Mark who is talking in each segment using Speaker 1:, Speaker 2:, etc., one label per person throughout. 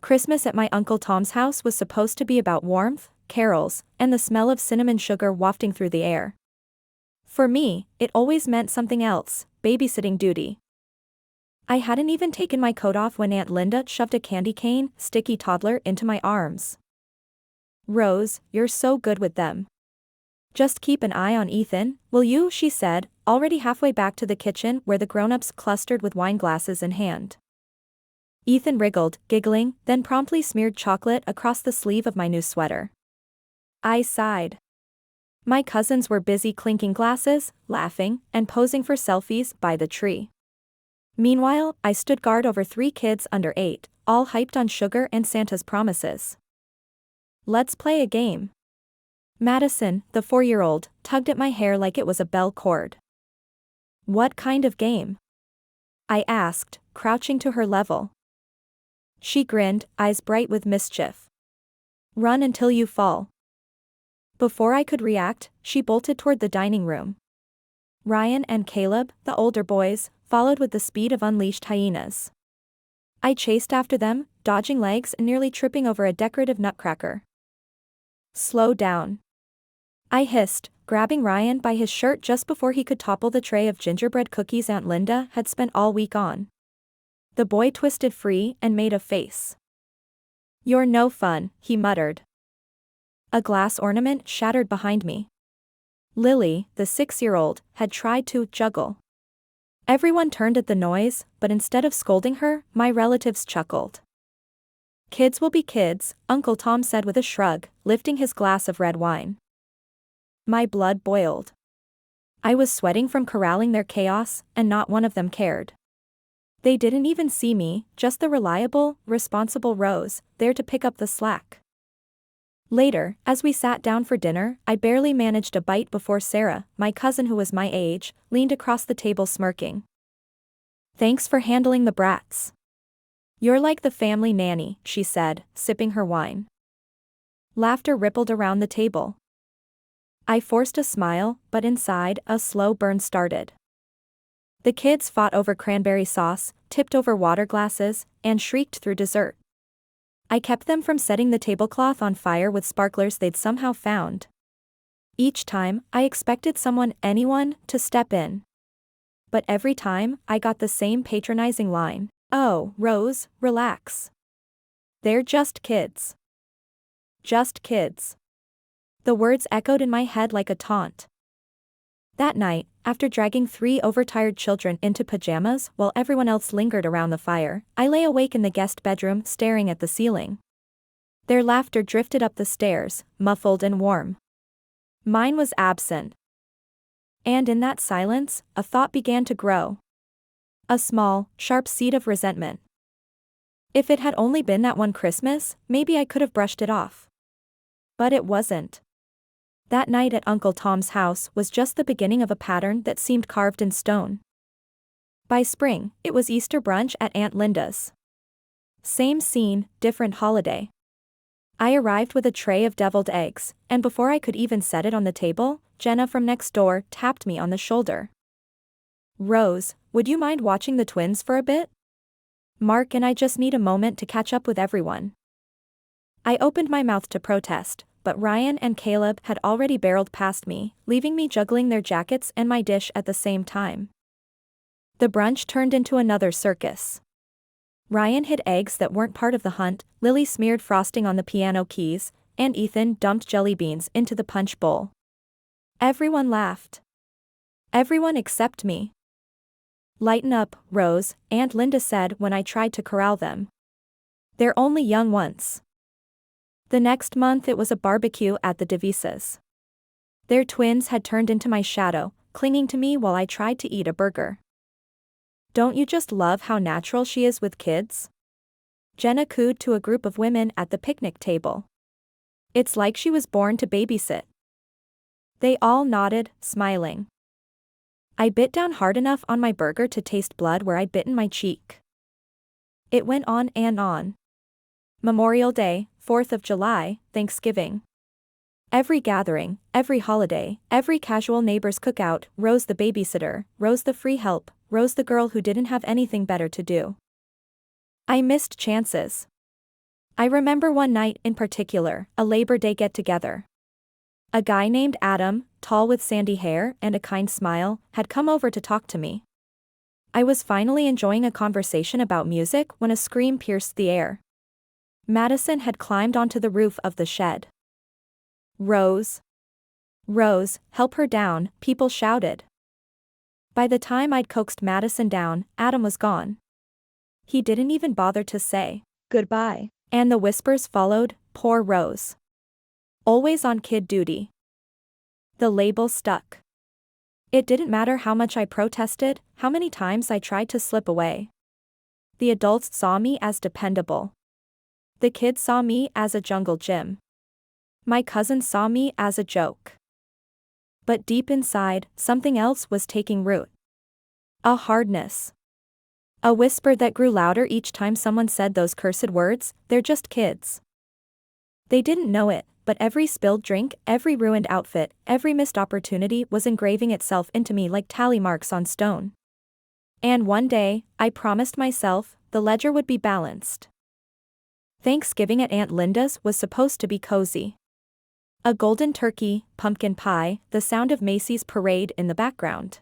Speaker 1: Christmas at my Uncle Tom's house was supposed to be about warmth, carols, and the smell of cinnamon sugar wafting through the air. For me, it always meant something else, babysitting duty. I hadn't even taken my coat off when Aunt Linda shoved a candy cane, sticky toddler into my arms. "Rose, you're so good with them. Just keep an eye on Ethan, will you?" she said, already halfway back to the kitchen where the grown-ups clustered with wine glasses in hand. Ethan wriggled, giggling, then promptly smeared chocolate across the sleeve of my new sweater. I sighed. My cousins were busy clinking glasses, laughing, and posing for selfies by the tree. Meanwhile, I stood guard over 3 kids under 8, all hyped on sugar and Santa's promises. "Let's play a game." Madison, the 4-year-old, tugged at my hair like it was a bell cord. "What kind of game?" I asked, crouching to her level. She grinned, eyes bright with mischief. "Run until you fall." Before I could react, she bolted toward the dining room. Ryan and Caleb, the older boys, followed with the speed of unleashed hyenas. I chased after them, dodging legs and nearly tripping over a decorative nutcracker. "Slow down," I hissed, grabbing Ryan by his shirt just before he could topple the tray of gingerbread cookies Aunt Linda had spent all week on. The boy twisted free and made a face. "You're no fun," he muttered. A glass ornament shattered behind me. Lily, the 6-year-old, had tried to juggle. Everyone turned at the noise, but instead of scolding her, my relatives chuckled. "Kids will be kids," Uncle Tom said with a shrug, lifting his glass of red wine. My blood boiled. I was sweating from corralling their chaos, and not one of them cared. They didn't even see me, just the reliable, responsible Rose, there to pick up the slack. Later, as we sat down for dinner, I barely managed a bite before Sarah, my cousin who was my age, leaned across the table smirking. "Thanks for handling the brats. You're like the family nanny," she said, sipping her wine. Laughter rippled around the table. I forced a smile, but inside, a slow burn started. The kids fought over cranberry sauce, tipped over water glasses, and shrieked through dessert. I kept them from setting the tablecloth on fire with sparklers they'd somehow found. Each time, I expected anyone, to step in. But every time, I got the same patronizing line, "Oh, Rose, relax. They're just kids. Just kids." The words echoed in my head like a taunt. That night, after dragging 3 overtired children into pajamas while everyone else lingered around the fire, I lay awake in the guest bedroom staring at the ceiling. Their laughter drifted up the stairs, muffled and warm. Mine was absent. And in that silence, a thought began to grow. A small, sharp seed of resentment. If it had only been that one Christmas, maybe I could have brushed it off. But it wasn't. That night at Uncle Tom's house was just the beginning of a pattern that seemed carved in stone. By spring, it was Easter brunch at Aunt Linda's. Same scene, different holiday. I arrived with a tray of deviled eggs, and before I could even set it on the table, Jenna from next door tapped me on the shoulder. "Rose, would you mind watching the twins for a bit? Mark and I just need a moment to catch up with everyone." I opened my mouth to protest, but Ryan and Caleb had already barreled past me, leaving me juggling their jackets and my dish at the same time. The brunch turned into another circus. Ryan hid eggs that weren't part of the hunt, Lily smeared frosting on the piano keys, and Ethan dumped jelly beans into the punch bowl. Everyone laughed. Everyone except me. "Lighten up, Rose," Aunt Linda said when I tried to corral them. "They're only young once." The next month it was a barbecue at the Devises. Their twins had turned into my shadow, clinging to me while I tried to eat a burger. "Don't you just love how natural she is with kids?" Jenna cooed to a group of women at the picnic table. "It's like she was born to babysit." They all nodded, smiling. I bit down hard enough on my burger to taste blood where I'd bitten my cheek. It went on and on. Memorial Day, 4th of July, Thanksgiving. Every gathering, every holiday, every casual neighbor's cookout, Rose the babysitter, Rose the free help, Rose the girl who didn't have anything better to do. I missed chances. I remember one night in particular, a Labor Day get-together. A guy named Adam, tall with sandy hair and a kind smile, had come over to talk to me. I was finally enjoying a conversation about music when a scream pierced the air. Madison had climbed onto the roof of the shed. "Rose! Rose, help her down," people shouted. By the time I'd coaxed Madison down, Adam was gone. He didn't even bother to say goodbye, and the whispers followed, "Poor Rose. Always on kid duty." The label stuck. It didn't matter how much I protested, how many times I tried to slip away. The adults saw me as dependable. The kids saw me as a jungle gym. My cousins saw me as a joke. But deep inside, something else was taking root. A hardness. A whisper that grew louder each time someone said those cursed words, "They're just kids." They didn't know it, but every spilled drink, every ruined outfit, every missed opportunity was engraving itself into me like tally marks on stone. And one day, I promised myself, the ledger would be balanced. Thanksgiving at Aunt Linda's was supposed to be cozy. A golden turkey, pumpkin pie, the sound of Macy's parade in the background.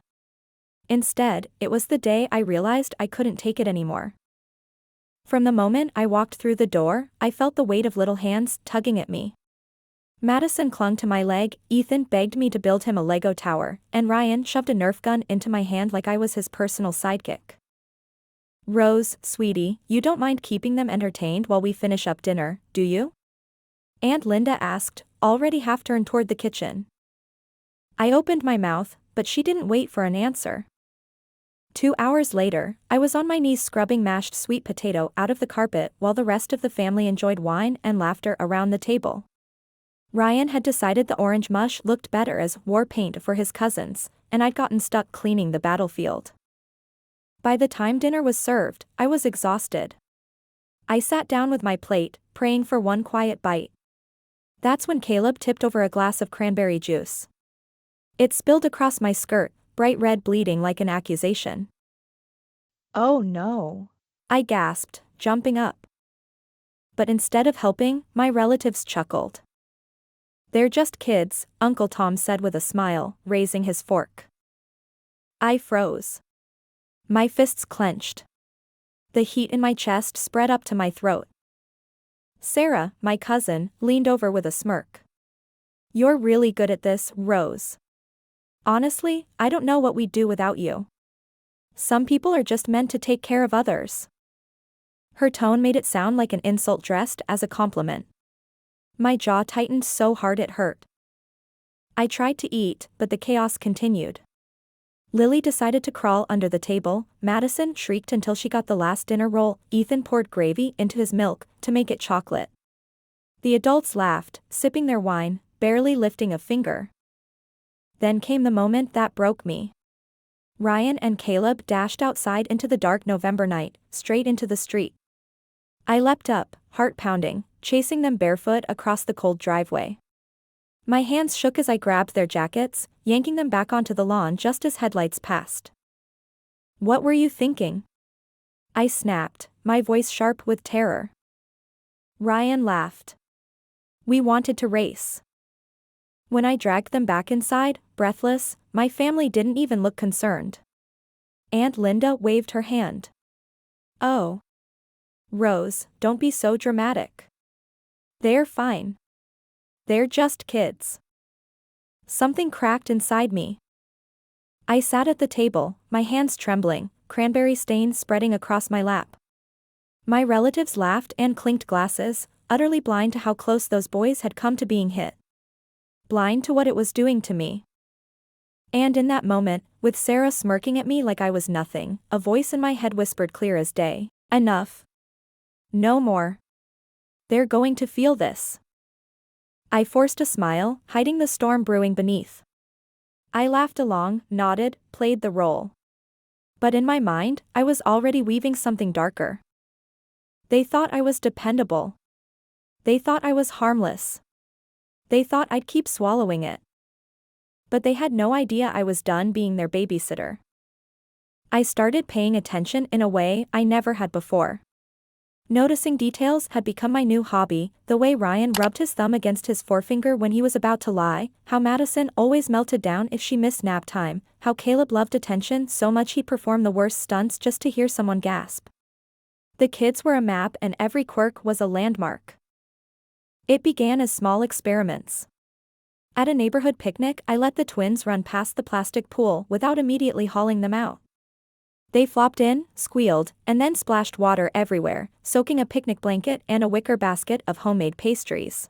Speaker 1: Instead, it was the day I realized I couldn't take it anymore. From the moment I walked through the door, I felt the weight of little hands tugging at me. Madison clung to my leg, Ethan begged me to build him a Lego tower, and Ryan shoved a Nerf gun into my hand like I was his personal sidekick. "Rose, sweetie, you don't mind keeping them entertained while we finish up dinner, do you?" Aunt Linda asked, already half-turned toward the kitchen. I opened my mouth, but she didn't wait for an answer. 2 hours later, I was on my knees scrubbing mashed sweet potato out of the carpet while the rest of the family enjoyed wine and laughter around the table. Ryan had decided the orange mush looked better as war paint for his cousins, and I'd gotten stuck cleaning the battlefield. By the time dinner was served, I was exhausted. I sat down with my plate, praying for one quiet bite. That's when Caleb tipped over a glass of cranberry juice. It spilled across my skirt, bright red, bleeding like an accusation. "Oh no," I gasped, jumping up. But instead of helping, my relatives chuckled. "They're just kids," Uncle Tom said with a smile, raising his fork. I froze. My fists clenched. The heat in my chest spread up to my throat. Sarah, my cousin, leaned over with a smirk. "You're really good at this, Rose. Honestly, I don't know what we'd do without you. Some people are just meant to take care of others." Her tone made it sound like an insult dressed as a compliment. My jaw tightened so hard it hurt. I tried to eat, but the chaos continued. Lily decided to crawl under the table, Madison shrieked until she got the last dinner roll, Ethan poured gravy into his milk to make it chocolate. The adults laughed, sipping their wine, barely lifting a finger. Then came the moment that broke me. Ryan and Caleb dashed outside into the dark November night, straight into the street. I leapt up, heart pounding, chasing them barefoot across the cold driveway. My hands shook as I grabbed their jackets, yanking them back onto the lawn just as headlights passed. "What were you thinking?" I snapped, my voice sharp with terror. Ryan laughed. "We wanted to race." When I dragged them back inside, breathless, my family didn't even look concerned. Aunt Linda waved her hand. "Oh. Rose, don't be so dramatic. They're fine. They're just kids." Something cracked inside me. I sat at the table, my hands trembling, cranberry stains spreading across my lap. My relatives laughed and clinked glasses, utterly blind to how close those boys had come to being hit. Blind to what it was doing to me. And in that moment, with Sarah smirking at me like I was nothing, a voice in my head whispered clear as day, "Enough. No more. They're going to feel this." I forced a smile, hiding the storm brewing beneath. I laughed along, nodded, played the role. But in my mind, I was already weaving something darker. They thought I was dependable. They thought I was harmless. They thought I'd keep swallowing it. But they had no idea I was done being their babysitter. I started paying attention in a way I never had before. Noticing details had become my new hobby, the way Ryan rubbed his thumb against his forefinger when he was about to lie, how Madison always melted down if she missed nap time, how Caleb loved attention so much he'd perform the worst stunts just to hear someone gasp. The kids were a map and every quirk was a landmark. It began as small experiments. At a neighborhood picnic, I let the twins run past the plastic pool without immediately hauling them out. They flopped in, squealed, and then splashed water everywhere, soaking a picnic blanket and a wicker basket of homemade pastries.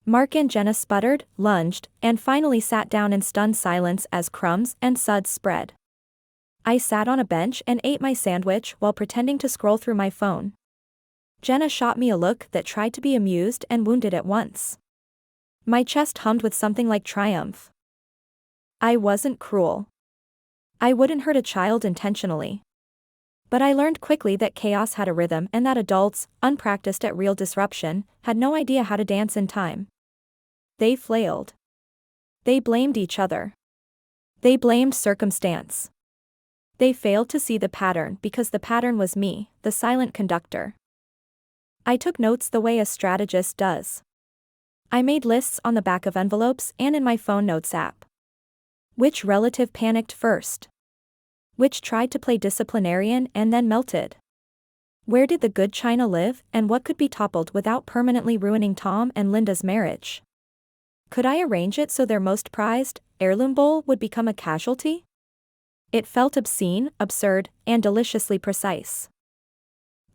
Speaker 1: Mark and Jenna sputtered, lunged, and finally sat down in stunned silence as crumbs and suds spread. I sat on a bench and ate my sandwich while pretending to scroll through my phone. Jenna shot me a look that tried to be amused and wounded at once. My chest hummed with something like triumph. I wasn't cruel. I wouldn't hurt a child intentionally. But I learned quickly that chaos had a rhythm and that adults, unpracticed at real disruption, had no idea how to dance in time. They flailed. They blamed each other. They blamed circumstance. They failed to see the pattern because the pattern was me, the silent conductor. I took notes the way a strategist does. I made lists on the back of envelopes and in my phone notes app. Which relative panicked first? Which tried to play disciplinarian and then melted? Where did the good china live, and what could be toppled without permanently ruining Tom and Linda's marriage? Could I arrange it so their most prized, heirloom bowl would become a casualty? It felt obscene, absurd, and deliciously precise.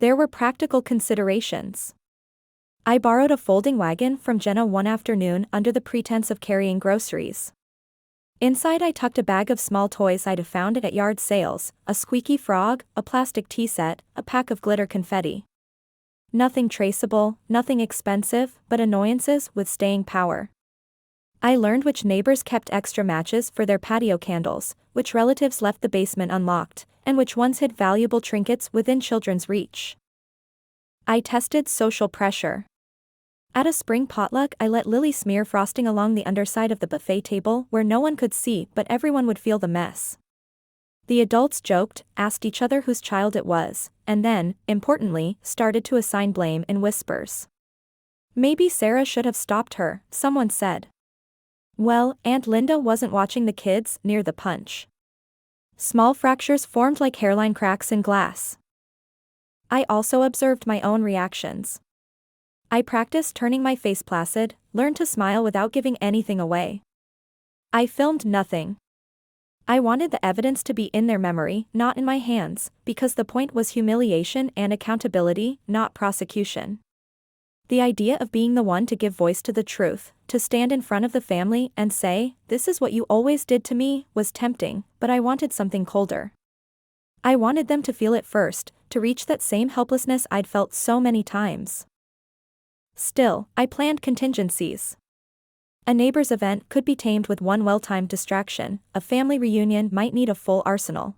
Speaker 1: There were practical considerations. I borrowed a folding wagon from Jenna one afternoon under the pretense of carrying groceries. Inside I tucked a bag of small toys I'd found at yard sales, a squeaky frog, a plastic tea set, a pack of glitter confetti. Nothing traceable, nothing expensive, but annoyances with staying power. I learned which neighbors kept extra matches for their patio candles, which relatives left the basement unlocked, and which ones hid valuable trinkets within children's reach. I tested social pressure. At a spring potluck, I let Lily smear frosting along the underside of the buffet table where no one could see but everyone would feel the mess. The adults joked, asked each other whose child it was, and then, importantly, started to assign blame in whispers. Maybe Sarah should have stopped her, someone said. Well, Aunt Linda wasn't watching the kids near the punch. Small fractures formed like hairline cracks in glass. I also observed my own reactions. I practiced turning my face placid, learned to smile without giving anything away. I filmed nothing. I wanted the evidence to be in their memory, not in my hands, because the point was humiliation and accountability, not prosecution. The idea of being the one to give voice to the truth, to stand in front of the family and say, "This is what you always did to me," was tempting, but I wanted something colder. I wanted them to feel it first, to reach that same helplessness I'd felt so many times. Still, I planned contingencies. A neighbor's event could be tamed with one well-timed distraction, a family reunion might need a full arsenal.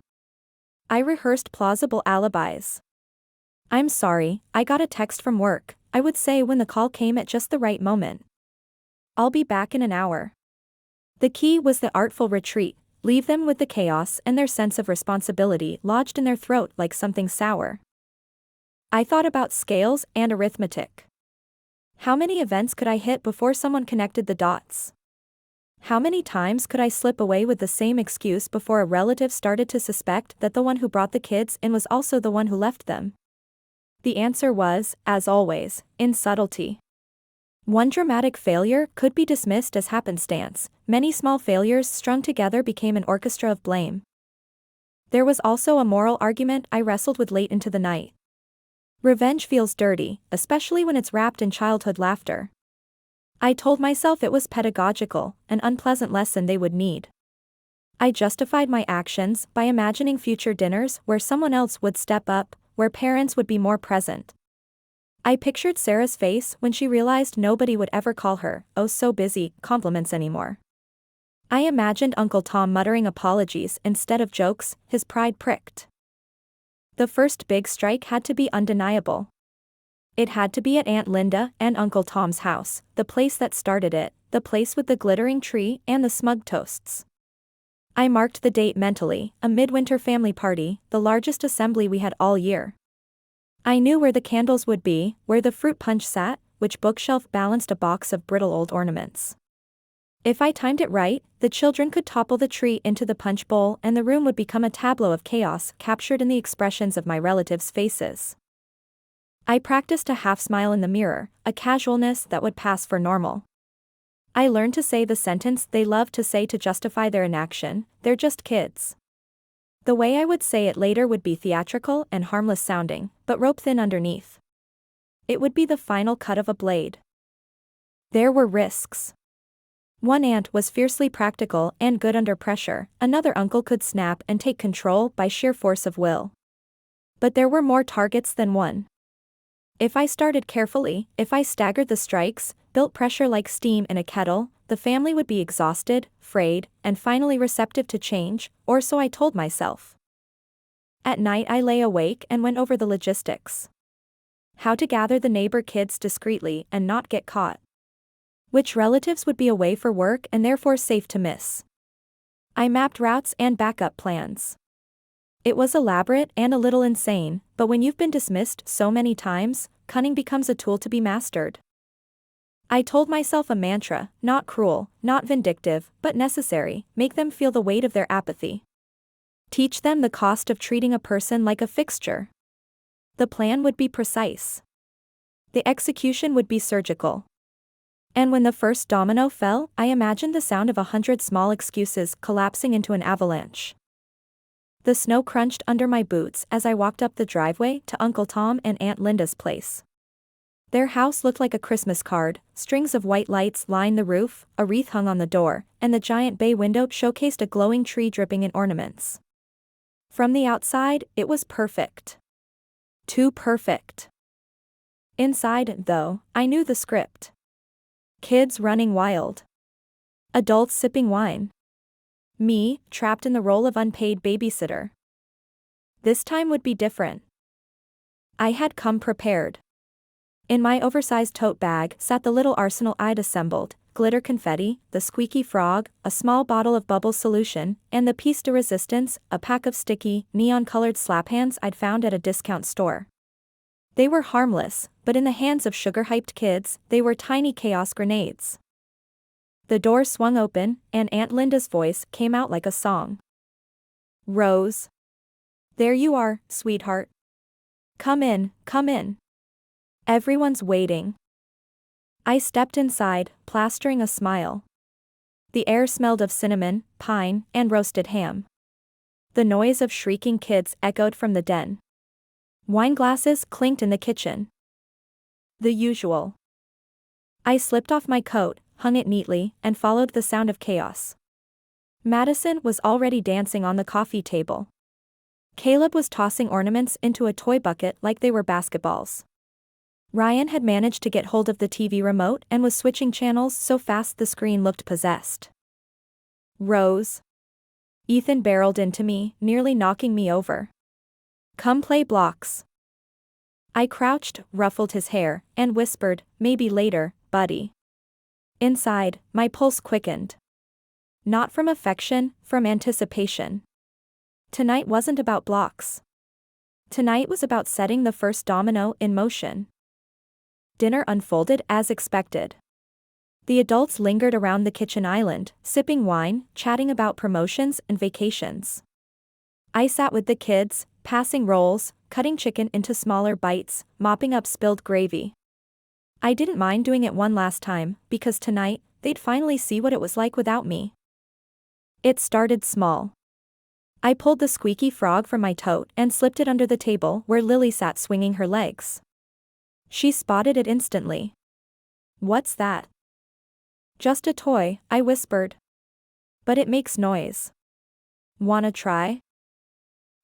Speaker 1: I rehearsed plausible alibis. "I'm sorry, I got a text from work," I would say when the call came at just the right moment. "I'll be back in an hour." The key was the artful retreat, leave them with the chaos and their sense of responsibility lodged in their throat like something sour. I thought about scales and arithmetic. How many events could I hit before someone connected the dots? How many times could I slip away with the same excuse before a relative started to suspect that the one who brought the kids in was also the one who left them? The answer was, as always, in subtlety. One dramatic failure could be dismissed as happenstance, many small failures strung together became an orchestra of blame. There was also a moral argument I wrestled with late into the night. Revenge feels dirty, especially when it's wrapped in childhood laughter. I told myself it was pedagogical, an unpleasant lesson they would need. I justified my actions by imagining future dinners where someone else would step up, where parents would be more present. I pictured Sarah's face when she realized nobody would ever call her, "Oh so busy," compliments anymore. I imagined Uncle Tom muttering apologies instead of jokes, his pride pricked. The first big strike had to be undeniable. It had to be at Aunt Linda and Uncle Tom's house, the place that started it, the place with the glittering tree and the smug toasts. I marked the date mentally, a midwinter family party, the largest assembly we had all year. I knew where the candles would be, where the fruit punch sat, which bookshelf balanced a box of brittle old ornaments. If I timed it right, the children could topple the tree into the punch bowl and the room would become a tableau of chaos captured in the expressions of my relatives' faces. I practiced a half smile in the mirror, a casualness that would pass for normal. I learned to say the sentence they loved to say to justify their inaction, "They're just kids." The way I would say it later would be theatrical and harmless sounding, but rope thin underneath. It would be the final cut of a blade. There were risks. One aunt was fiercely practical and good under pressure, another uncle could snap and take control by sheer force of will. But there were more targets than one. If I started carefully, if I staggered the strikes, built pressure like steam in a kettle, the family would be exhausted, frayed, and finally receptive to change, or so I told myself. At night I lay awake and went over the logistics. How to gather the neighbor kids discreetly and not get caught. Which relatives would be away for work and therefore safe to miss. I mapped routes and backup plans. It was elaborate and a little insane, but when you've been dismissed so many times, cunning becomes a tool to be mastered. I told myself a mantra, not cruel, not vindictive, but necessary, make them feel the weight of their apathy. Teach them the cost of treating a person like a fixture. The plan would be precise. The execution would be surgical. And when the first domino fell, I imagined the sound of 100 small excuses collapsing into an avalanche. The snow crunched under my boots as I walked up the driveway to Uncle Tom and Aunt Linda's place. Their house looked like a Christmas card, strings of white lights lined the roof, a wreath hung on the door, and the giant bay window showcased a glowing tree dripping in ornaments. From the outside, it was perfect. Too perfect. Inside, though, I knew the script. Kids running wild. Adults sipping wine. Me, trapped in the role of unpaid babysitter. This time would be different. I had come prepared. In my oversized tote bag sat the little arsenal I'd assembled, glitter confetti, the squeaky frog, a small bottle of bubble solution, and the piece de resistance, a pack of sticky, neon-colored slap hands I'd found at a discount store. They were harmless, but in the hands of sugar-hyped kids, they were tiny chaos grenades. The door swung open, and Aunt Linda's voice came out like a song. "Rose. There you are, sweetheart. Come in, come in. Everyone's waiting." I stepped inside, plastering a smile. The air smelled of cinnamon, pine, and roasted ham. The noise of shrieking kids echoed from the den. Wine glasses clinked in the kitchen. The usual. I slipped off my coat, hung it neatly, and followed the sound of chaos. Madison was already dancing on the coffee table. Caleb was tossing ornaments into a toy bucket like they were basketballs. Ryan had managed to get hold of the TV remote and was switching channels so fast the screen looked possessed. "Rose." Ethan barreled into me, nearly knocking me over. "Come play blocks." I crouched, ruffled his hair, and whispered, "Maybe later, buddy." Inside, my pulse quickened. Not from affection, from anticipation. Tonight wasn't about blocks. Tonight was about setting the first domino in motion. Dinner unfolded as expected. The adults lingered around the kitchen island, sipping wine, chatting about promotions and vacations. I sat with the kids, passing rolls, cutting chicken into smaller bites, mopping up spilled gravy. I didn't mind doing it one last time, because tonight, they'd finally see what it was like without me. It started small. I pulled the squeaky frog from my tote and slipped it under the table where Lily sat swinging her legs. She spotted it instantly. "What's that?" "Just a toy," I whispered. "But it makes noise. Wanna try?"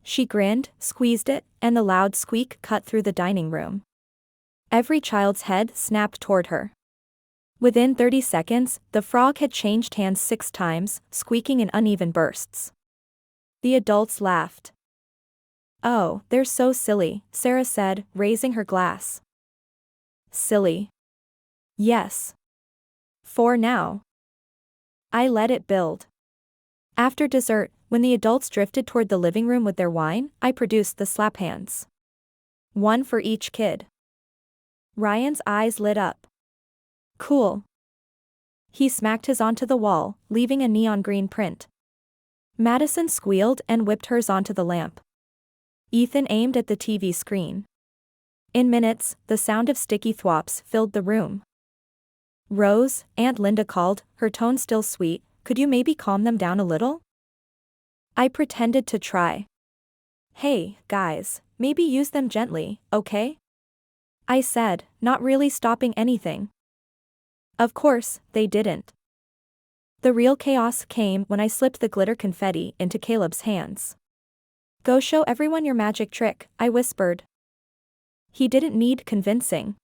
Speaker 1: She grinned, squeezed it, and the loud squeak cut through the dining room. Every child's head snapped toward her. Within 30 seconds, the frog had changed hands 6 times, squeaking in uneven bursts. The adults laughed. "Oh, they're so silly," Sarah said, raising her glass. "Silly. Yes. For now." I let it build. After dessert, when the adults drifted toward the living room with their wine, I produced the slap hands. One for each kid. Ryan's eyes lit up. Cool. He smacked his onto the wall, leaving a neon green print. Madison squealed and whipped hers onto the lamp. Ethan aimed at the TV screen. In minutes, the sound of sticky thwops filled the room. Rose, Aunt Linda called, her tone still sweet, could you maybe calm them down a little? I pretended to try. Hey, guys, maybe use them gently, okay? I said, not really stopping anything. Of course, they didn't. The real chaos came when I slipped the glitter confetti into Caleb's hands. Go show everyone your magic trick, I whispered. He didn't need convincing.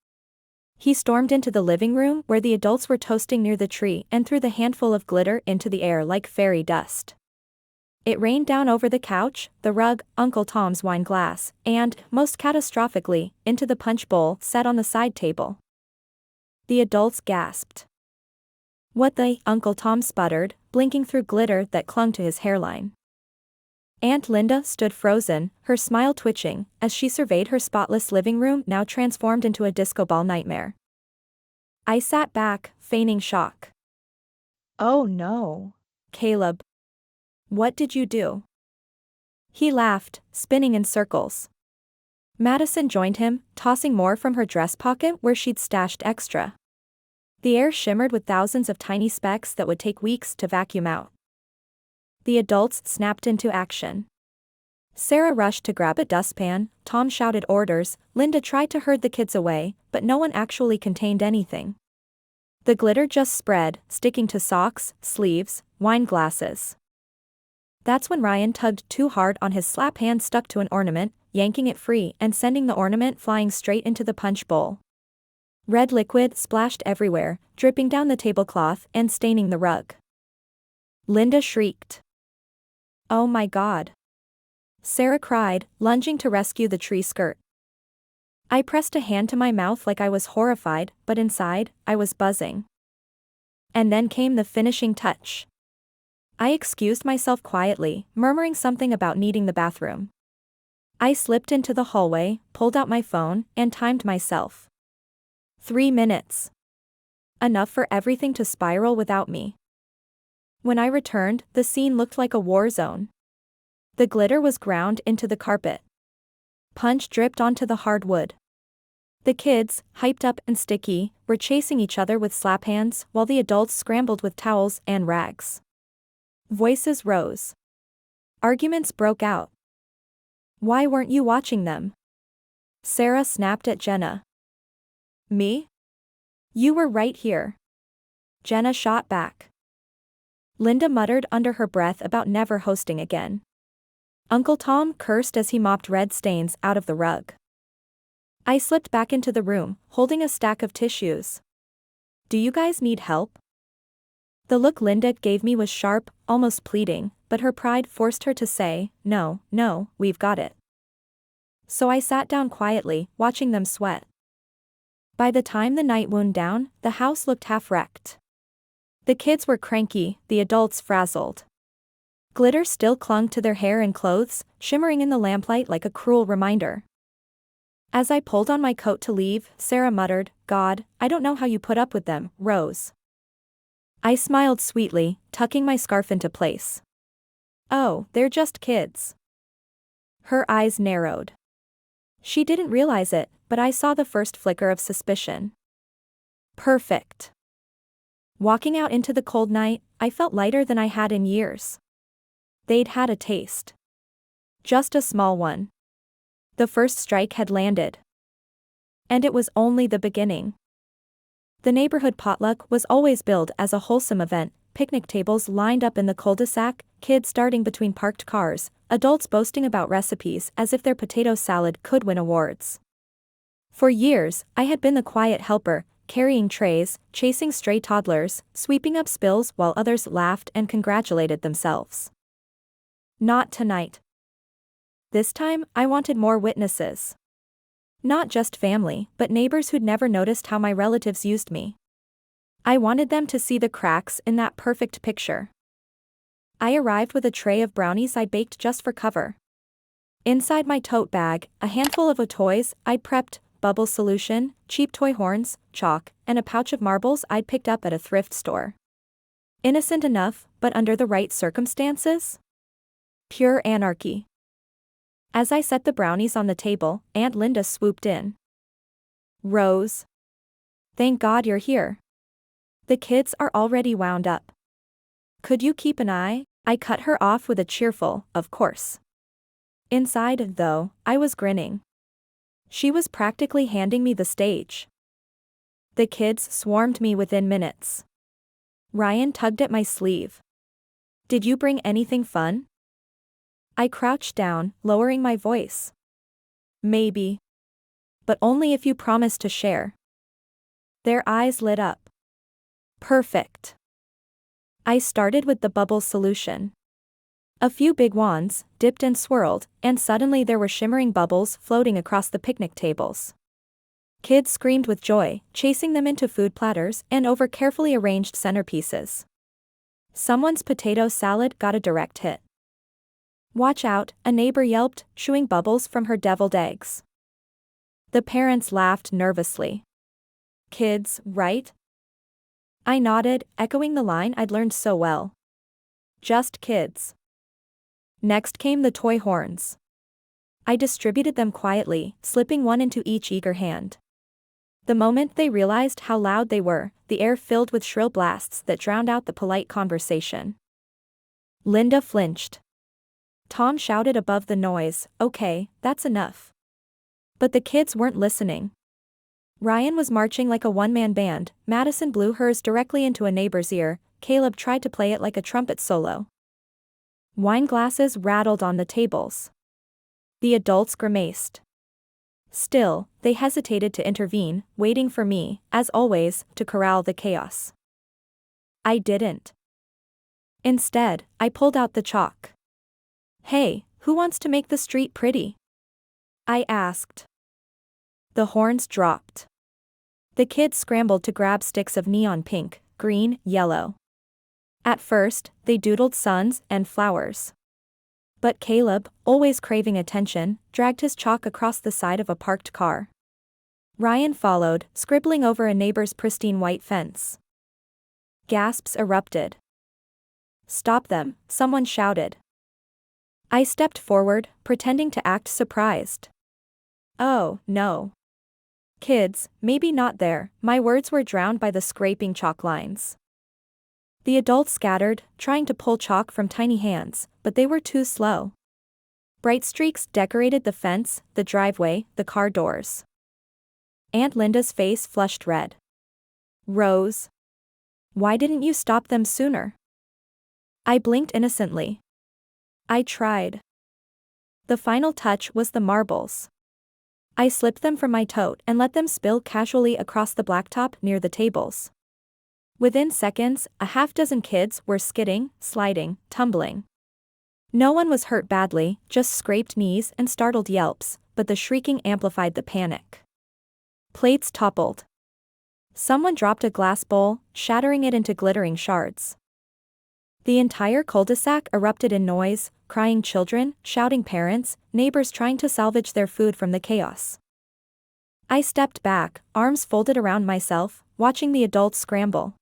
Speaker 1: He stormed into the living room where the adults were toasting near the tree and threw the handful of glitter into the air like fairy dust. It rained down over the couch, the rug, Uncle Tom's wine glass, and, most catastrophically, into the punch bowl set on the side table. The adults gasped. What the? Uncle Tom sputtered, blinking through glitter that clung to his hairline. Aunt Linda stood frozen, her smile twitching, as she surveyed her spotless living room now transformed into a disco ball nightmare. I sat back, feigning shock. Oh no. Caleb. What did you do? He laughed, spinning in circles. Madison joined him, tossing more from her dress pocket where she'd stashed extra. The air shimmered with thousands of tiny specks that would take weeks to vacuum out. The adults snapped into action. Sarah rushed to grab a dustpan, Tom shouted orders, Linda tried to herd the kids away, but no one actually contained anything. The glitter just spread, sticking to socks, sleeves, wine glasses. That's when Ryan tugged too hard on his slap hand stuck to an ornament, yanking it free and sending the ornament flying straight into the punch bowl. Red liquid splashed everywhere, dripping down the tablecloth and staining the rug. Linda shrieked. Oh my God. Sarah cried, lunging to rescue the tree skirt. I pressed a hand to my mouth like I was horrified, but inside, I was buzzing. And then came the finishing touch. I excused myself quietly, murmuring something about needing the bathroom. I slipped into the hallway, pulled out my phone, and timed myself. 3 minutes. Enough for everything to spiral without me. When I returned, the scene looked like a war zone. The glitter was ground into the carpet. Punch dripped onto the hardwood. The kids, hyped up and sticky, were chasing each other with slap hands while the adults scrambled with towels and rags. Voices rose. Arguments broke out. Why weren't you watching them? Sarah snapped at Jenna. Me? You were right here. Jenna shot back. Linda muttered under her breath about never hosting again. Uncle Tom cursed as he mopped red stains out of the rug. I slipped back into the room, holding a stack of tissues. Do you guys need help? The look Linda gave me was sharp, almost pleading, but her pride forced her to say, no, we've got it. So I sat down quietly, watching them sweat. By the time the night wound down, the house looked half-wrecked. The kids were cranky, the adults frazzled. Glitter still clung to their hair and clothes, shimmering in the lamplight like a cruel reminder. As I pulled on my coat to leave, Sarah muttered, God, I don't know how you put up with them, Rose. I smiled sweetly, tucking my scarf into place. Oh, they're just kids. Her eyes narrowed. She didn't realize it, but I saw the first flicker of suspicion. Perfect. Walking out into the cold night, I felt lighter than I had in years. They'd had a taste. Just a small one. The first strike had landed. And it was only the beginning. The neighborhood potluck was always billed as a wholesome event, picnic tables lined up in the cul-de-sac, kids darting between parked cars, adults boasting about recipes as if their potato salad could win awards. For years, I had been the quiet helper, carrying trays, chasing stray toddlers, sweeping up spills while others laughed and congratulated themselves. Not tonight. This time, I wanted more witnesses. Not just family, but neighbors who'd never noticed how my relatives used me. I wanted them to see the cracks in that perfect picture. I arrived with a tray of brownies I baked just for cover. Inside my tote bag, a handful of toys I'd prepped, bubble solution, cheap toy horns, chalk, and a pouch of marbles I'd picked up at a thrift store. Innocent enough, but under the right circumstances? Pure anarchy. As I set the brownies on the table, Aunt Linda swooped in. "Rose. Thank God you're here. The kids are already wound up. Could you keep an eye?" I cut her off with a cheerful, "Of course." Inside, though, I was grinning. She was practically handing me the stage. The kids swarmed me within minutes. Ryan tugged at my sleeve. "Did you bring anything fun?" I crouched down, lowering my voice. "Maybe. But only if you promise to share." Their eyes lit up. "Perfect." I started with the bubble solution. A few big wands, dipped and swirled, and suddenly there were shimmering bubbles floating across the picnic tables. Kids screamed with joy, chasing them into food platters and over carefully arranged centerpieces. Someone's potato salad got a direct hit. "Watch out," a neighbor yelped, shooing bubbles from her deviled eggs. The parents laughed nervously. "Kids, right?" I nodded, echoing the line I'd learned so well. "Just kids." Next came the toy horns. I distributed them quietly, slipping one into each eager hand. The moment they realized how loud they were, the air filled with shrill blasts that drowned out the polite conversation. Linda flinched. Tom shouted above the noise, "Okay, that's enough." But the kids weren't listening. Ryan was marching like a one-man band, Madison blew hers directly into a neighbor's ear, Caleb tried to play it like a trumpet solo. Wine glasses rattled on the tables. The adults grimaced. Still, they hesitated to intervene, waiting for me, as always, to corral the chaos. I didn't. Instead, I pulled out the chalk. "Hey, who wants to make the street pretty?" I asked. The horns dropped. The kids scrambled to grab sticks of neon pink, green, yellow. At first, they doodled suns and flowers. But Caleb, always craving attention, dragged his chalk across the side of a parked car. Ryan followed, scribbling over a neighbor's pristine white fence. Gasps erupted. "Stop them," someone shouted. I stepped forward, pretending to act surprised. "Oh, no. Kids, maybe not there," my words were drowned by the scraping chalk lines. The adults scattered, trying to pull chalk from tiny hands, but they were too slow. Bright streaks decorated the fence, the driveway, the car doors. Aunt Linda's face flushed red. "Rose. Why didn't you stop them sooner?" I blinked innocently. I tried. The final touch was the marbles. I slipped them from my tote and let them spill casually across the blacktop near the tables. Within seconds, a half-dozen kids were skidding, sliding, tumbling. No one was hurt badly, just scraped knees and startled yelps, but the shrieking amplified the panic. Plates toppled. Someone dropped a glass bowl, shattering it into glittering shards. The entire cul-de-sac erupted in noise, crying children, shouting parents, neighbors trying to salvage their food from the chaos. I stepped back, arms folded around myself, watching the adults scramble.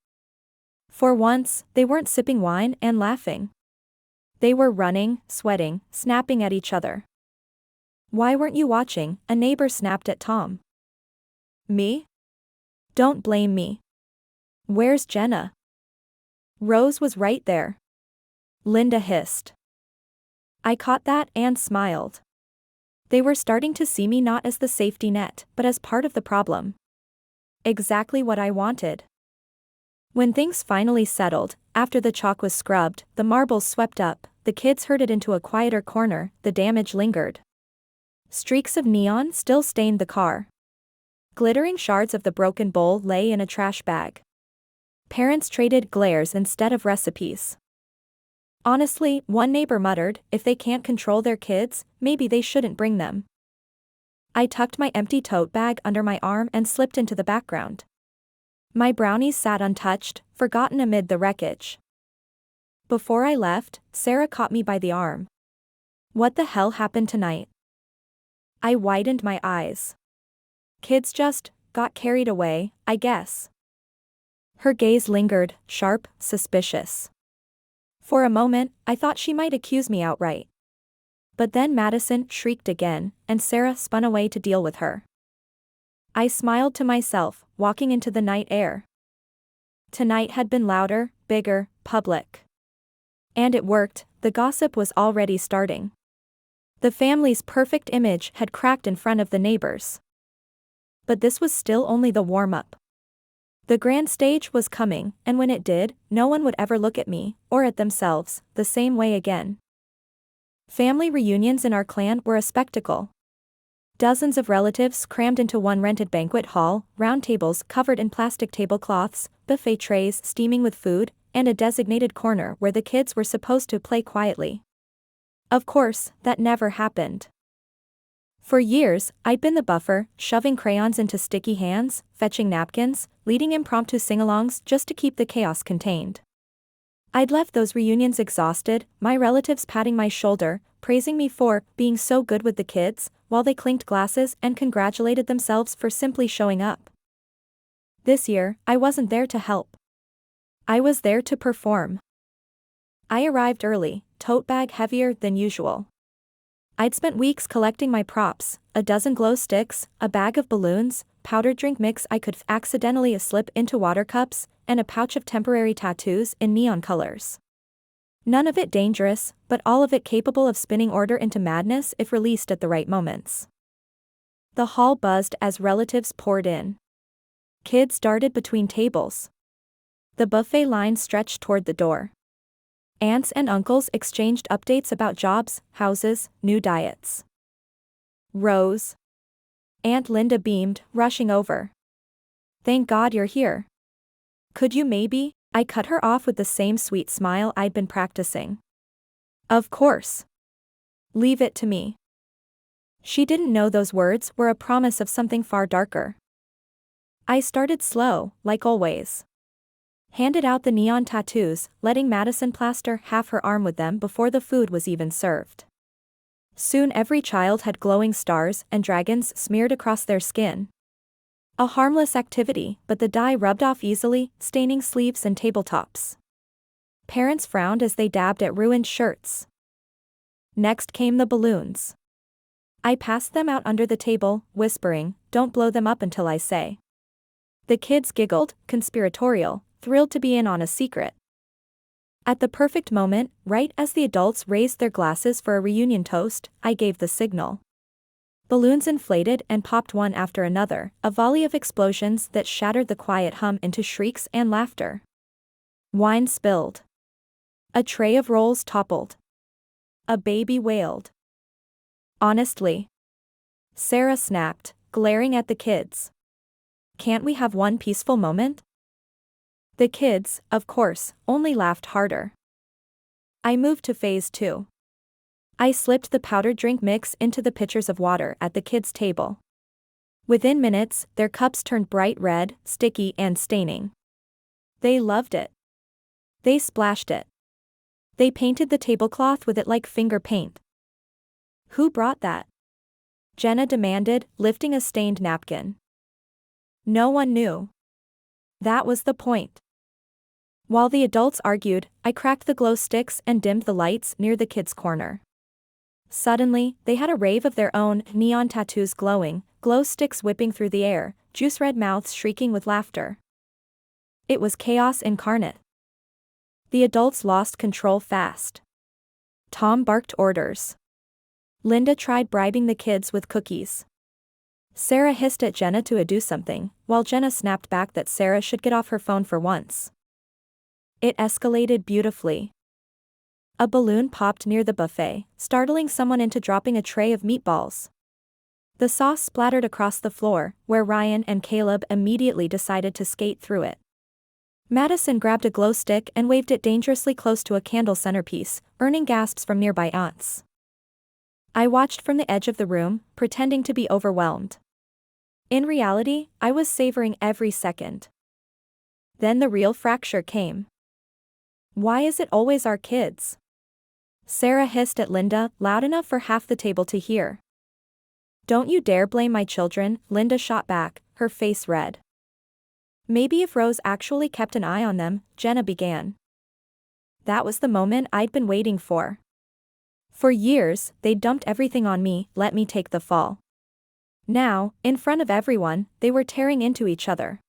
Speaker 1: For once, they weren't sipping wine and laughing. They were running, sweating, snapping at each other. "Why weren't you watching?" a neighbor snapped at Tom. "Me? Don't blame me. Where's Jenna?" Rose was right there. Linda hissed. I caught that and smiled. They were starting to see me not as the safety net, but as part of the problem. Exactly what I wanted. When things finally settled, after the chalk was scrubbed, the marbles swept up, the kids herded into a quieter corner, the damage lingered. Streaks of neon still stained the car. Glittering shards of the broken bowl lay in a trash bag. Parents traded glares instead of recipes. Honestly, one neighbor muttered, "If they can't control their kids, maybe they shouldn't bring them." I tucked my empty tote bag under my arm and slipped into the background. My brownies sat untouched, forgotten amid the wreckage. Before I left, Sarah caught me by the arm. "What the hell happened tonight?" I widened my eyes. Kids just got carried away, I guess. Her gaze lingered, sharp, suspicious. For a moment, I thought she might accuse me outright. But then Madison shrieked again, and Sarah spun away to deal with her. I smiled to myself, walking into the night air. Tonight had been louder, bigger, public. And it worked, the gossip was already starting. The family's perfect image had cracked in front of the neighbors. But this was still only the warm-up. The grand stage was coming, and when it did, no one would ever look at me, or at themselves, the same way again. Family reunions in our clan were a spectacle. Dozens of relatives crammed into one rented banquet hall, round tables covered in plastic tablecloths, buffet trays steaming with food, and a designated corner where the kids were supposed to play quietly. Of course, that never happened. For years, I'd been the buffer, shoving crayons into sticky hands, fetching napkins, leading impromptu sing-alongs just to keep the chaos contained. I'd left those reunions exhausted, my relatives patting my shoulder, praising me for being so good with the kids, while they clinked glasses and congratulated themselves for simply showing up. This year, I wasn't there to help. I was there to perform. I arrived early, tote bag heavier than usual. I'd spent weeks collecting my props, a dozen glow sticks, a bag of balloons, powdered drink mix I could accidentally slip into water cups, and a pouch of temporary tattoos in neon colors. None of it dangerous, but all of it capable of spinning order into madness if released at the right moments. The hall buzzed as relatives poured in. Kids darted between tables. The buffet line stretched toward the door. Aunts and uncles exchanged updates about jobs, houses, new diets. Rose. Aunt Linda beamed, rushing over. Thank God you're here. Could you maybe? I cut her off with the same sweet smile I'd been practicing. Of course. Leave it to me. She didn't know those words were a promise of something far darker. I started slow, like always. Handed out the neon tattoos, letting Madison plaster half her arm with them before the food was even served. Soon every child had glowing stars and dragons smeared across their skin. A harmless activity, but the dye rubbed off easily, staining sleeves and tabletops. Parents frowned as they dabbed at ruined shirts. Next came the balloons. I passed them out under the table, whispering, "Don't blow them up until I say." The kids giggled, conspiratorial, thrilled to be in on a secret. At the perfect moment, right as the adults raised their glasses for a reunion toast, I gave the signal. Balloons inflated and popped one after another, a volley of explosions that shattered the quiet hum into shrieks and laughter. Wine spilled. A tray of rolls toppled. A baby wailed. Honestly. Sarah snapped, glaring at the kids. Can't we have one peaceful moment? The kids, of course, only laughed harder. I moved to phase 2. I slipped the powdered drink mix into the pitchers of water at the kids' table. Within minutes, their cups turned bright red, sticky and staining. They loved it. They splashed it. They painted the tablecloth with it like finger paint. Who brought that? Jenna demanded, lifting a stained napkin. No one knew. That was the point. While the adults argued, I cracked the glow sticks and dimmed the lights near the kids' corner. Suddenly, they had a rave of their own, neon tattoos glowing, glow sticks whipping through the air, juice-red mouths shrieking with laughter. It was chaos incarnate. The adults lost control fast. Tom barked orders. Linda tried bribing the kids with cookies. Sarah hissed at Jenna to do something, while Jenna snapped back that Sarah should get off her phone for once. It escalated beautifully. A balloon popped near the buffet, startling someone into dropping a tray of meatballs. The sauce splattered across the floor, where Ryan and Caleb immediately decided to skate through it. Madison grabbed a glow stick and waved it dangerously close to a candle centerpiece, earning gasps from nearby aunts. I watched from the edge of the room, pretending to be overwhelmed. In reality, I was savoring every second. Then the real fracture came. Why is it always our kids? Sarah hissed at Linda, loud enough for half the table to hear. Don't you dare blame my children, Linda shot back, her face red. Maybe if Rose actually kept an eye on them, Jenna began. That was the moment I'd been waiting for. For years, they dumped everything on me, let me take the fall. Now, in front of everyone, they were tearing into each other.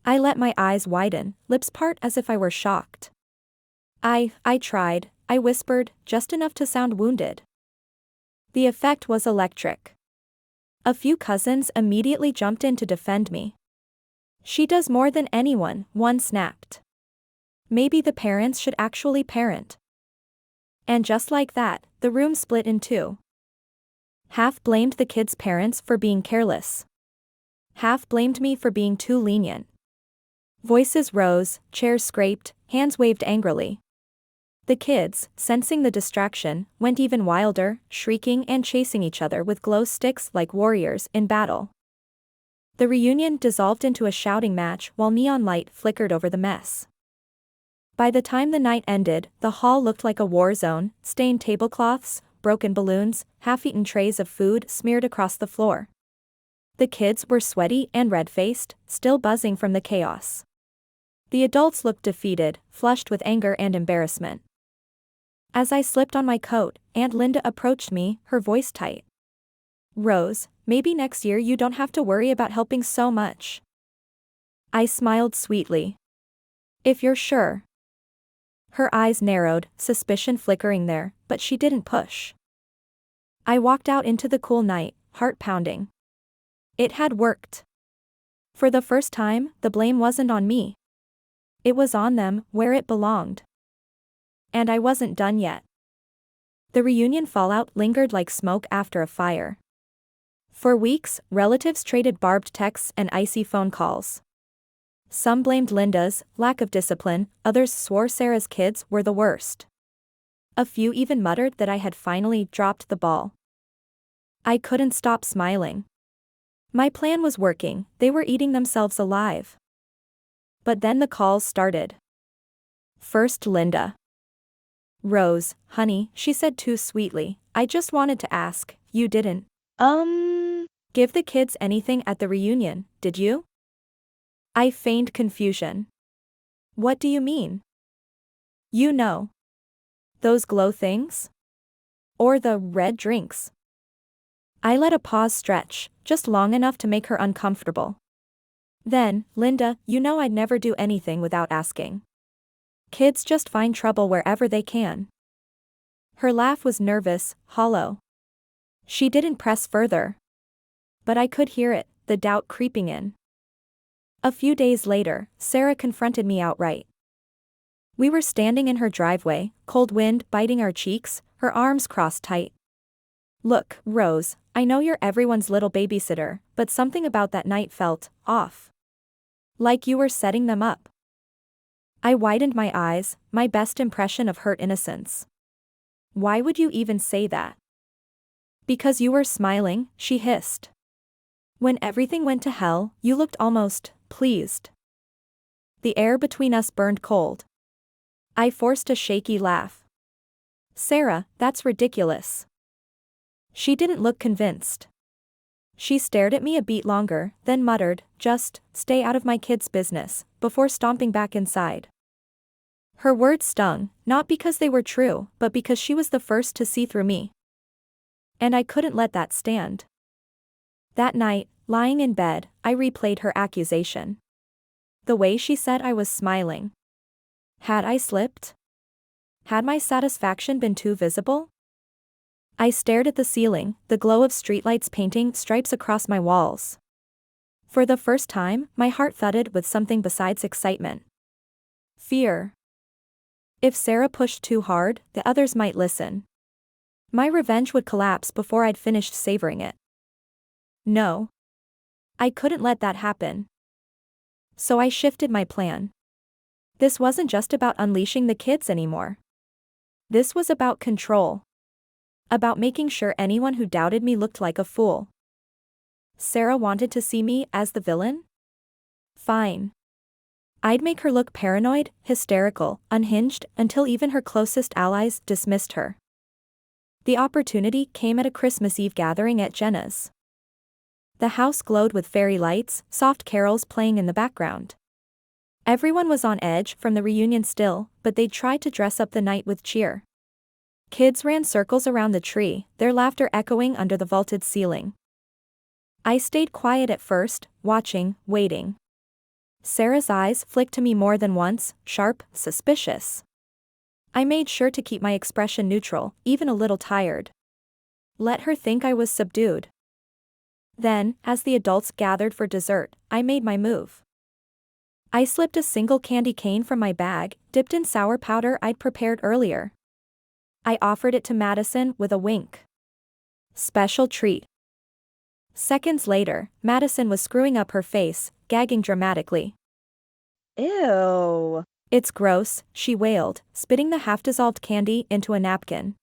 Speaker 1: I let my eyes widen, lips part as if I were shocked. I tried, I whispered, just enough to sound wounded. The effect was electric. A few cousins immediately jumped in to defend me. She does more than anyone, one snapped. Maybe the parents should actually parent. And just like that, the room split in two. Half blamed the kids' parents for being careless. Half blamed me for being too lenient. Voices rose, chairs scraped, hands waved angrily. The kids, sensing the distraction, went even wilder, shrieking and chasing each other with glow sticks like warriors in battle. The reunion dissolved into a shouting match while neon light flickered over the mess. By the time the night ended, the hall looked like a war zone, stained tablecloths, broken balloons, half-eaten trays of food smeared across the floor. The kids were sweaty and red-faced, still buzzing from the chaos. The adults looked defeated, flushed with anger and embarrassment. As I slipped on my coat, Aunt Linda approached me, her voice tight. Rose, maybe next year you don't have to worry about helping so much. I smiled sweetly. If you're sure. Her eyes narrowed, suspicion flickering there, but she didn't push. I walked out into the cool night, heart pounding. It had worked. For the first time, the blame wasn't on me. It was on them, where it belonged. And I wasn't done yet. The reunion fallout lingered like smoke after a fire. For weeks, relatives traded barbed texts and icy phone calls. Some blamed Linda's lack of discipline, others swore Sarah's kids were the worst. A few even muttered that I had finally dropped the ball. I couldn't stop smiling. My plan was working, they were eating themselves alive. But then the calls started. First Linda. Rose, honey, she said too sweetly, I just wanted to ask, you didn't, give the kids anything at the reunion, did you? I feigned confusion. What do you mean? You know. Those glow things? Or the red drinks? I let a pause stretch, just long enough to make her uncomfortable. Then, Linda, you know I'd never do anything without asking. Kids just find trouble wherever they can. Her laugh was nervous, hollow. She didn't press further. But I could hear it, the doubt creeping in. A few days later, Sarah confronted me outright. We were standing in her driveway, cold wind biting our cheeks, her arms crossed tight. Look, Rose, I know you're everyone's little babysitter, but something about that night felt off. Like you were setting them up. I widened my eyes, my best impression of hurt innocence. Why would you even say that? Because you were smiling, she hissed. When everything went to hell, you looked almost pleased. The air between us burned cold. I forced a shaky laugh. Sarah, that's ridiculous. She didn't look convinced. She stared at me a beat longer, then muttered, just, stay out of my kids' business, before stomping back inside. Her words stung, not because they were true, but because she was the first to see through me. And I couldn't let that stand. That night, lying in bed, I replayed her accusation. The way she said I was smiling. Had I slipped? Had my satisfaction been too visible? I stared at the ceiling, the glow of streetlights painting stripes across my walls. For the first time, my heart thudded with something besides excitement. Fear. If Sarah pushed too hard, the others might listen. My revenge would collapse before I'd finished savoring it. No. I couldn't let that happen. So I shifted my plan. This wasn't just about unleashing the kids anymore. This was about control. About making sure anyone who doubted me looked like a fool. Sarah wanted to see me as the villain? Fine. I'd make her look paranoid, hysterical, unhinged, until even her closest allies dismissed her. The opportunity came at a Christmas Eve gathering at Jenna's. The house glowed with fairy lights, soft carols playing in the background. Everyone was on edge from the reunion still, but they'd tried to dress up the night with cheer. Kids ran circles around the tree, their laughter echoing under the vaulted ceiling. I stayed quiet at first, watching, waiting. Sarah's eyes flicked to me more than once, sharp, suspicious. I made sure to keep my expression neutral, even a little tired. Let her think I was subdued. Then, as the adults gathered for dessert, I made my move. I slipped a single candy cane from my bag, dipped in sour powder I'd prepared earlier. I offered it to Madison with a wink. Special treat. Seconds later, Madison was screwing up her face, gagging dramatically.
Speaker 2: Ew.
Speaker 1: It's gross, she wailed, spitting the half-dissolved candy into a napkin.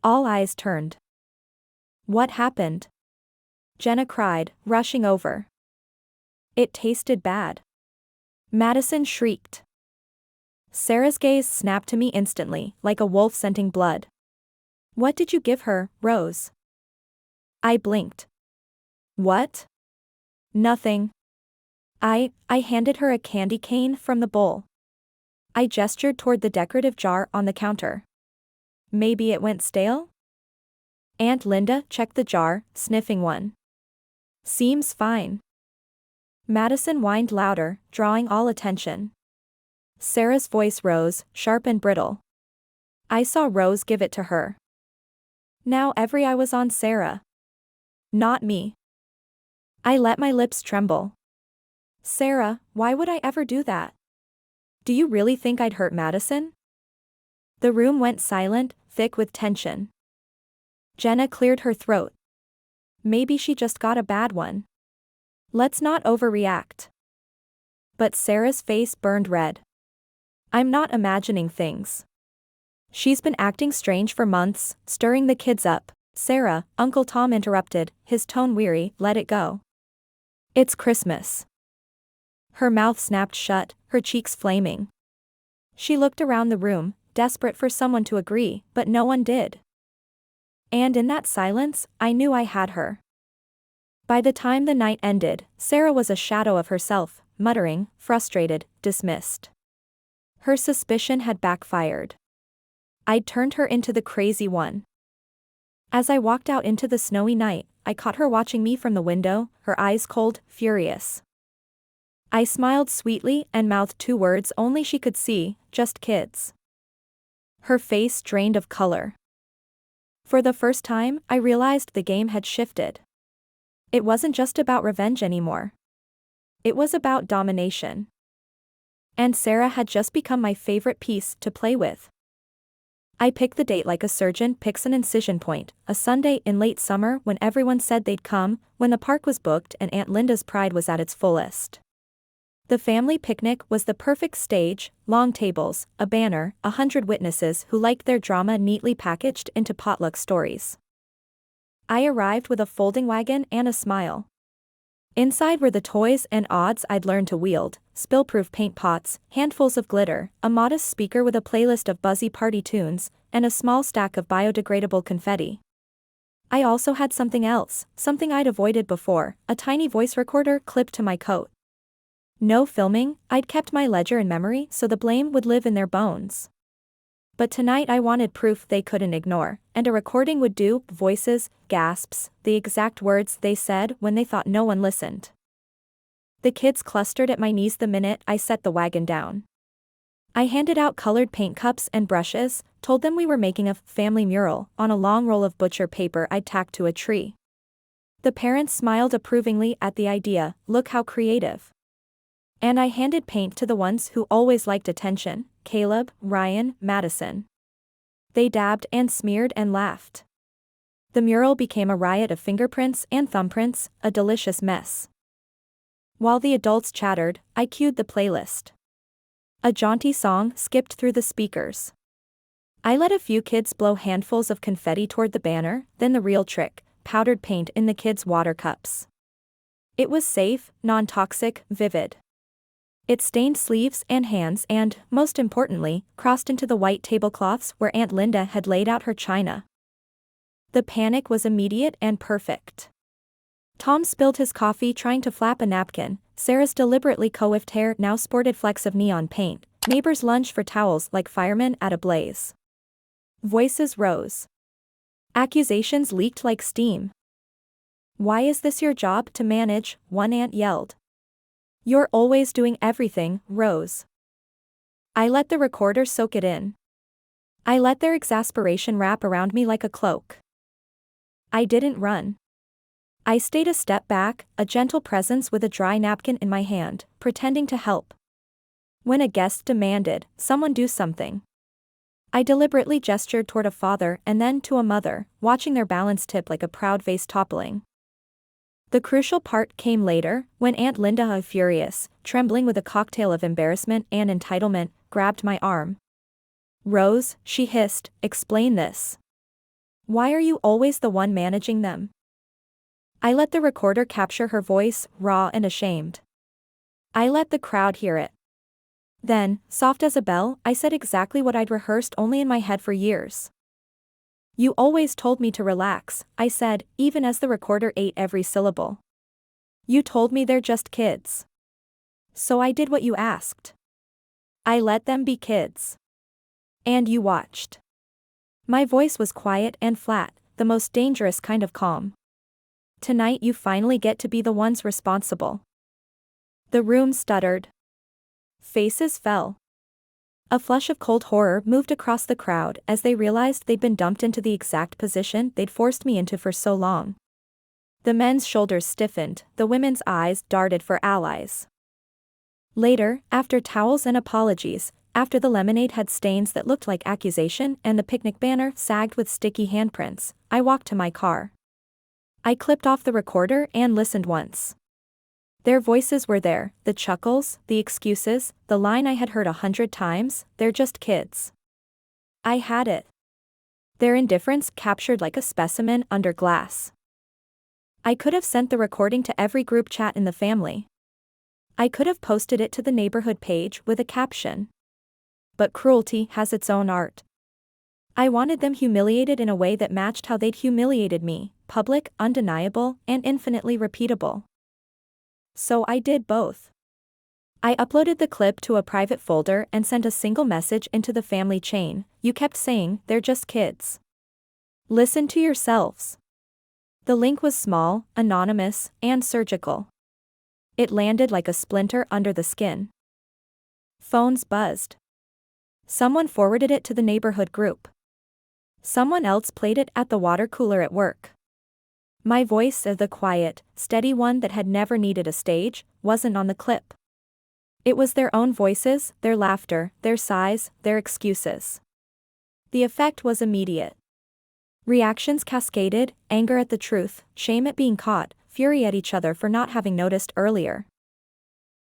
Speaker 1: All eyes turned. What happened? Jenna cried, rushing over. It tasted bad. Madison shrieked. Sarah's gaze snapped to me instantly, like a wolf scenting blood. What did you give her, Rose? I blinked. What? Nothing. I handed her a candy cane from the bowl. I gestured toward the decorative jar on the counter. Maybe it went stale? Aunt Linda checked the jar, sniffing one. Seems fine. Madison whined louder, drawing all attention. Sarah's voice rose, sharp and brittle. I saw Rose give it to her. Now every eye was on Sarah. Not me. I let my lips tremble. Sarah, why would I ever do that? Do you really think I'd hurt Madison? The room went silent, thick with tension. Jenna cleared her throat. Maybe she just got a bad one. Let's not overreact. But Sarah's face burned red. I'm not imagining things. She's been acting strange for months, stirring the kids up. Sarah, Uncle Tom interrupted, his tone weary, let it go. It's Christmas. Her mouth snapped shut, her cheeks flaming. She looked around the room, desperate for someone to agree, but no one did. And in that silence, I knew I had her. By the time the night ended, Sarah was a shadow of herself, muttering, frustrated, dismissed. Her suspicion had backfired. I'd turned her into the crazy one. As I walked out into the snowy night, I caught her watching me from the window, her eyes cold, furious. I smiled sweetly and mouthed two words only she could see, just kids. Her face drained of color. For the first time, I realized the game had shifted. It wasn't just about revenge anymore. It was about domination. And Sarah had just become my favorite piece to play with. I picked the date like a surgeon picks an incision point, a Sunday in late summer when everyone said they'd come, when the park was booked and Aunt Linda's pride was at its fullest. The family picnic was the perfect stage, long tables, a banner, 100 witnesses who liked their drama neatly packaged into potluck stories. I arrived with a folding wagon and a smile. Inside were the toys and odds I'd learned to wield, spill-proof paint pots, handfuls of glitter, a modest speaker with a playlist of buzzy party tunes, and a small stack of biodegradable confetti. I also had something else, something I'd avoided before, a tiny voice recorder clipped to my coat. No filming, I'd kept my ledger in memory so the blame would live in their bones. But tonight I wanted proof they couldn't ignore, and a recording would do, voices, gasps, the exact words they said when they thought no one listened. The kids clustered at my knees the minute I set the wagon down. I handed out colored paint cups and brushes, told them we were making a family mural on a long roll of butcher paper I'd tacked to a tree. The parents smiled approvingly at the idea, look how creative. And I handed paint to the ones who always liked attention, Caleb, Ryan, Madison. They dabbed and smeared and laughed. The mural became a riot of fingerprints and thumbprints, a delicious mess. While the adults chattered, I cued the playlist. A jaunty song skipped through the speakers. I let a few kids blow handfuls of confetti toward the banner, then the real trick, powdered paint in the kids' water cups. It was safe, non-toxic, vivid. It stained sleeves and hands and, most importantly, crossed into the white tablecloths where Aunt Linda had laid out her china. The panic was immediate and perfect. Tom spilled his coffee trying to flap a napkin, Sarah's deliberately coiffed hair now sported flecks of neon paint, neighbors lunged for towels like firemen at a blaze. Voices rose. Accusations leaked like steam. "Why is this your job to manage?" one aunt yelled. "You're always doing everything, Rose." I let the recorder soak it in. I let their exasperation wrap around me like a cloak. I didn't run. I stayed a step back, a gentle presence with a dry napkin in my hand, pretending to help. When a guest demanded, "Someone do something," I deliberately gestured toward a father and then to a mother, watching their balance tip like a proud vase toppling. The crucial part came later, when Aunt Linda, furious, trembling with a cocktail of embarrassment and entitlement, grabbed my arm. "Rose," she hissed, "explain this. Why are you always the one managing them?" I let the recorder capture her voice, raw and ashamed. I let the crowd hear it. Then, soft as a bell, I said exactly what I'd rehearsed only in my head for years. "You always told me to relax," I said, even as the recorder ate every syllable. "You told me they're just kids. So I did what you asked. I let them be kids. And you watched." My voice was quiet and flat, the most dangerous kind of calm. "Tonight you finally get to be the ones responsible." The room stuttered. Faces fell. A flush of cold horror moved across the crowd as they realized they'd been dumped into the exact position they'd forced me into for so long. The men's shoulders stiffened, the women's eyes darted for allies. Later, after towels and apologies, after the lemonade had stains that looked like accusation and the picnic banner sagged with sticky handprints, I walked to my car. I clipped off the recorder and listened once. Their voices were there, the chuckles, the excuses, the line I had heard 100 times, "They're just kids." I had it. Their indifference captured like a specimen under glass. I could have sent the recording to every group chat in the family. I could have posted it to the neighborhood page with a caption. But cruelty has its own art. I wanted them humiliated in a way that matched how they'd humiliated me, public, undeniable, and infinitely repeatable. So I did both. I uploaded the clip to a private folder and sent a single message into the family chain. "You kept saying, 'They're just kids. Listen to yourselves.'" The link was small, anonymous, and surgical. It landed like a splinter under the skin. Phones buzzed. Someone forwarded it to the neighborhood group. Someone else played it at the water cooler at work. My voice, the quiet, steady one that had never needed a stage, wasn't on the clip. It was their own voices, their laughter, their sighs, their excuses. The effect was immediate. Reactions cascaded, anger at the truth, shame at being caught, fury at each other for not having noticed earlier.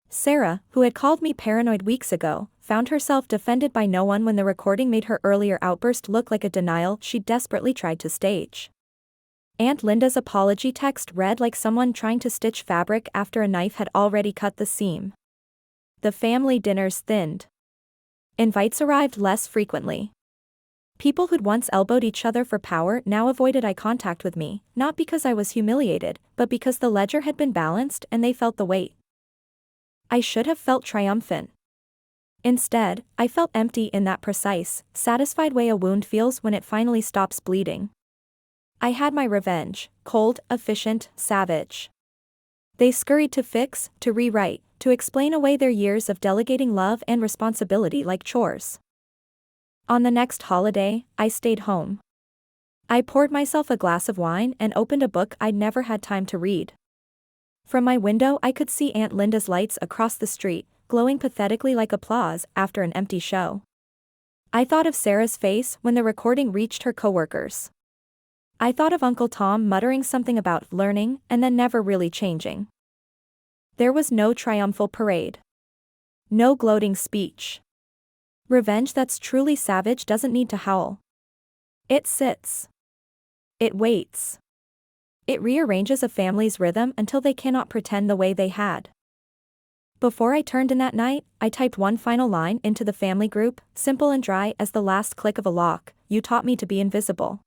Speaker 1: Sarah, who had called me paranoid weeks ago, found herself defended by no one when the recording made her earlier outburst look like a denial she'd desperately tried to stage. Aunt Linda's apology text read like someone trying to stitch fabric after a knife had already cut the seam. The family dinners thinned. Invites arrived less frequently. People who'd once elbowed each other for power now avoided eye contact with me, not because I was humiliated, but because the ledger had been balanced and they felt the weight. I should have felt triumphant. Instead, I felt empty in that precise, satisfied way a wound feels when it finally stops bleeding. I had my revenge, cold, efficient, savage. They scurried to fix, to rewrite, to explain away their years of delegating love and responsibility like chores. On the next holiday, I stayed home. I poured myself a glass of wine and opened a book I'd never had time to read. From my window I could see Aunt Linda's lights across the street, glowing pathetically like applause after an empty show. I thought of Sarah's face when the recording reached her coworkers. I thought of Uncle Tom muttering something about learning and then never really changing. There was no triumphal parade. No gloating speech. Revenge that's truly savage doesn't need to howl. It sits. It waits. It rearranges a family's rhythm until they cannot pretend the way they had. Before I turned in that night, I typed one final line into the family group, simple and dry as the last click of a lock: "You taught me to be invisible."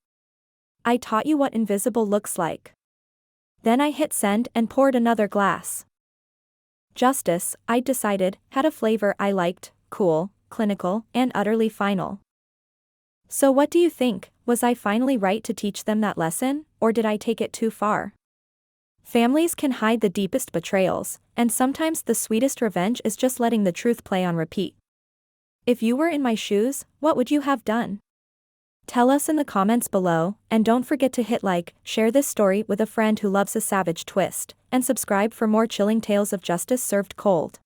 Speaker 1: I taught you what invisible looks like. Then I hit send and poured another glass. Justice, I decided, had a flavor I liked: cool, clinical, and utterly final. So what do you think? Was I finally right to teach them that lesson, or did I take it too far? Families can hide the deepest betrayals, and sometimes the sweetest revenge is just letting the truth play on repeat. If you were in my shoes, what would you have done? Tell us in the comments below, and don't forget to hit like, share this story with a friend who loves a savage twist, and subscribe for more chilling tales of justice served cold.